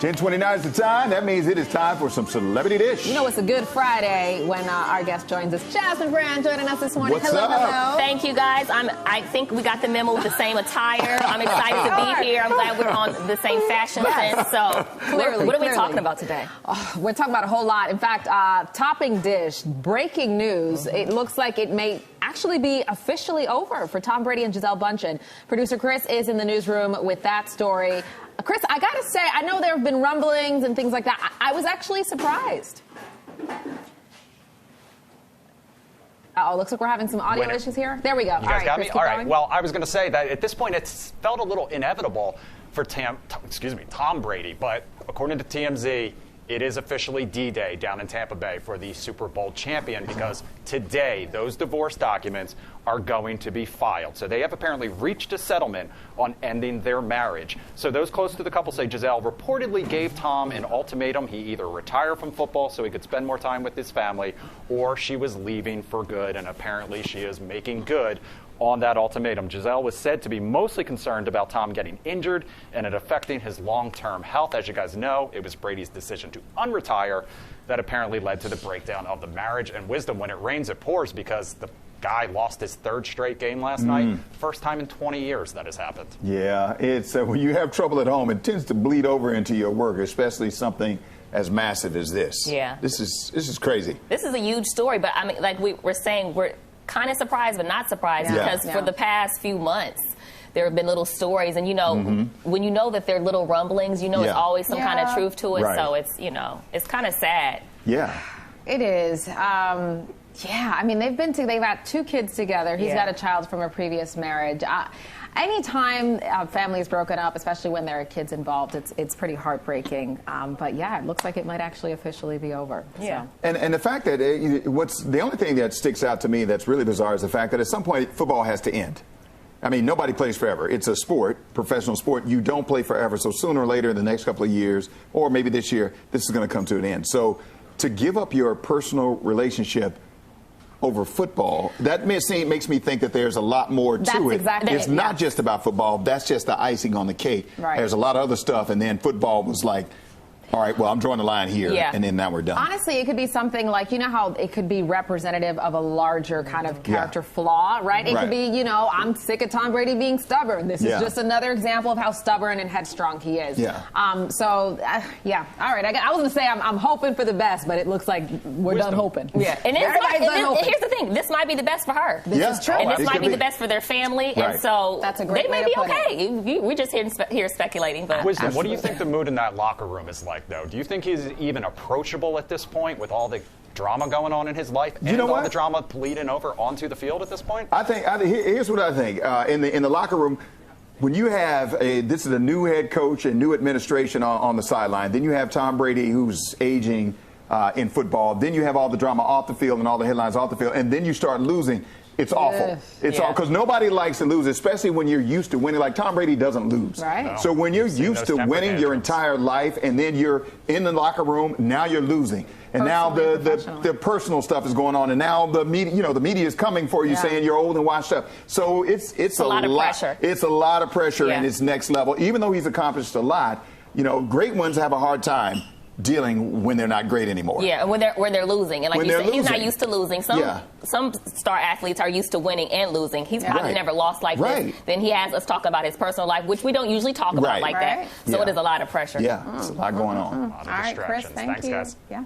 10:29 is the time. That means it is time for some Celebrity Dish. You know, it's a good Friday when our guest joins us. Jasmine Brand joining us this morning. What's hello, up? hello. Thank you, guys. I think we got the memo with the same attire. I'm excited to be here. I'm glad we're on the same fashion sense. So, Clearly, what are we talking about today? We're talking about a whole lot. In fact, topping dish, breaking news. It looks like it may actually be officially over for Tom Brady and Gisele Bündchen. Producer Chris is in the newsroom with that story. Chris, I got to say, I know there have been rumblings and things like that. I was actually surprised. Oh, looks like we're having some audio issues here. There we go. You guys got me? Chris, All right. going. Well, I was going to say that at this point, it's felt a little inevitable for Tom Brady. But according to TMZ, it is officially D-Day down in Tampa Bay for the Super Bowl champion because today those divorce documents are going to be filed. So they have apparently reached a settlement on ending their marriage. So those close to the couple say Gisele reportedly gave Tom an ultimatum. He either retire from football so he could spend more time with his family, or she was leaving for good, and apparently she is making good on that ultimatum. Gisele was said to be mostly concerned about Tom getting injured and it affecting his long-term health. As you guys know, it was Brady's decision to unretire that apparently led to the breakdown of the marriage. And wisdom, when it rains, it pours, because the guy lost his third straight game last night. First time in 20 years that has happened. Yeah, it's when you have trouble at home, it tends to bleed over into your work, especially something as massive as this. Yeah. This is crazy. This is a huge story, but I mean, like we were saying, we're kind of surprised but not surprised because for the past few months there have been little stories, and you know when you know that they're little rumblings, you know it's always some kind of truth to it. Right. So it's, you know, it's kind of sad. Yeah. It is. Yeah, I mean, they've got 2 kids together. He's got a child from a previous marriage. Anytime a family is broken up, especially when there are kids involved, it's pretty heartbreaking. But yeah, it looks like it might actually officially be over. Yeah. So. And the fact that the only thing that sticks out to me that's really bizarre is the fact that at some point football has to end. I mean, nobody plays forever. It's a sport, professional sport. You don't play forever. So sooner or later, in the next couple of years, or maybe this year, this is going to come to an end. So to give up your personal relationship over football, that makes me think that there's a lot more to it. Exactly it's not just about football. That's just the icing on the cake. Right. There's a lot of other stuff, and then football was like, all right, well, I'm drawing the line here, and then now we're done. Honestly, it could be something like, you know how it could be representative of a larger kind of character flaw, right? It could be, you know, I'm sick of Tom Brady being stubborn. This is just another example of how stubborn and headstrong he is. Yeah. All right. I was going to say I'm hoping for the best, but it looks like we're done hoping. Yeah. And here's the thing. This might be the best for her. This is true. And this might be the best for their family. Right. And so that's a great they may way be to put okay. We're just here speculating. But Wisdom, what do you think the mood in that locker room is like, though? Do you think he's even approachable at this point with all the drama going on in his life and all the drama bleeding over onto the field at this point? Here's what I think. In the locker room, when you have this is a new head coach and new administration on the sideline, then you have Tom Brady who's aging in football, then you have all the drama off the field and all the headlines off the field, and then you start losing. It's awful. It's all because nobody likes to lose, especially when you're used to winning. Like Tom Brady doesn't lose. Right. No. So when you're used to winning your entire life, and then you're in the locker room, now you're losing, and now the personal stuff is going on, and now the media, the media is coming for you, saying you're old and washed up. So it's a lot of pressure. It's a lot of pressure, and it's next level. Even though he's accomplished a lot, great ones have a hard time dealing when they're not great anymore. Yeah, and when they're losing. And like you said, he's not used to losing. Some star athletes are used to winning and losing. He's probably never lost like this. Then he has us talk about his personal life, which we don't usually talk about like that. So it is a lot of pressure. Yeah, it's a lot going on. All right, Chris, thank you. Thanks, guys. Yeah.